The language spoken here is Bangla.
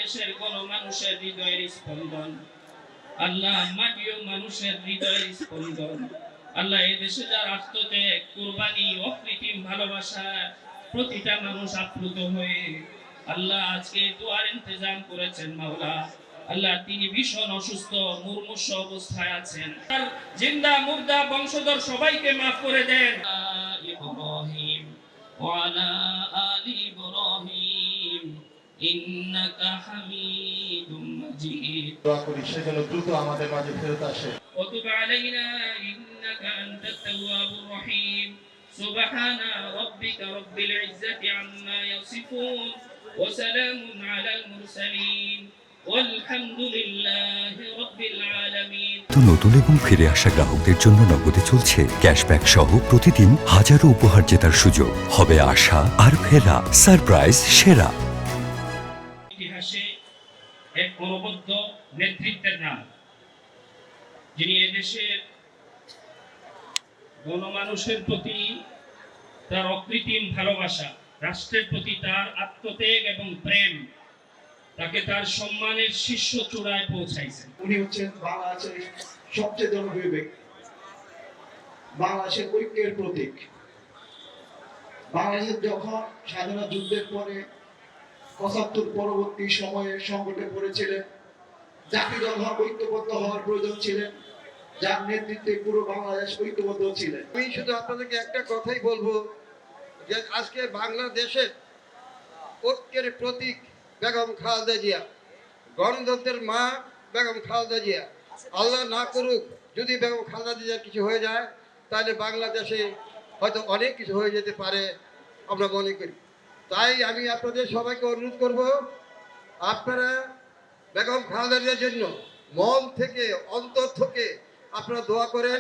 বাংলাদেশের গণমানুষের হৃদয়ের স্পন্দন। আল্লাহ মাটিও মানুষের হৃদয়ের স্পন্দন। আল্লাহ এই দেশে যার আত্মত্যাগ, কুরবানি, অকৃত্রিম ভালোবাসা, প্রতিটা মানুষ আপ্লুত হয়ে আল্লাহ আজকে দোয়ার ইন্তজাম করেছেন মাওলা। আল্লাহ তিনি ভীষণ অসুস্থ, মুমূর্ষু অবস্থায় আছেন। জিন্দা মুর্দা বংশধর সবাইকে মাফ করে দেন। ইব্রাহিম ওয়ালা আলি ইব্রাহিম ইন্নাকা হামিদুম মাজিদ। দোয়া করি সে যেন দ্রুত আমাদের মাঝে ফেরত আসে। وتب علينا إنك أنت التواب الرحيم. سبحان ربك رب العزة عما يصفون وسلام على المرسلين والحمد لله رب العالمين. নতুন এবং ফিরে আসা গ্রাহকদের জন্য নগদে চলছে ক্যাশব্যাক সহ প্রতিদিন হাজারো উপহার জেতার সুযোগ। হবে আশা আর ফেরা, সারপ্রাইজ সেরা। ইতিহাসে এক অনবদ্য নেতৃত্বের নাম, যিনি এদেশের গণমানুষের প্রতি তার অকৃত্রিম ভালোবাসা, রাষ্ট্রের প্রতি তার আত্মত্যাগ এবং প্রেম তাকে তার সম্মানের শীর্ষ চূড়ায় পৌঁছাইছেন। উনি হচ্ছেন বাংলাদেশের সবচেয়ে জনপ্রিয় ব্যক্তি, বাংলাদেশের ঐক্যের প্রতীক। বাংলাদেশের যখন স্বাধীনতা যুদ্ধের পরে ৭৫ পরবর্তী সময়ে সংকটে পড়েছিলেন, জাতীয় দল ঐক্যবদ্ধ হওয়ার প্রয়োজন ছিলেন, যার নেতৃত্বে পুরো বাংলাদেশ ঐক্যবদ্ধ ছিলেন। আমি শুধু আপনাদেরকে একটা কথাই বলবো যে আজকে বাংলাদেশের ঐক্যের প্রতীক বেগম খালেদা জিয়া, গণতন্ত্রের মা বেগম খালেদা জিয়া। আল্লাহ না করুক যদি বেগম খালেদা জিয়ার কিছু হয়ে যায়, তাহলে বাংলাদেশে হয়তো অনেক কিছু হয়ে যেতে পারে আমরা মনে করি। তাই আমি আপনাদের সবাইকে অনুরোধ করব, আপনারা বেগম খালেদা জিয়ার জন্য মন থেকে, অন্তর থেকে আপনারা দোয়া করেন।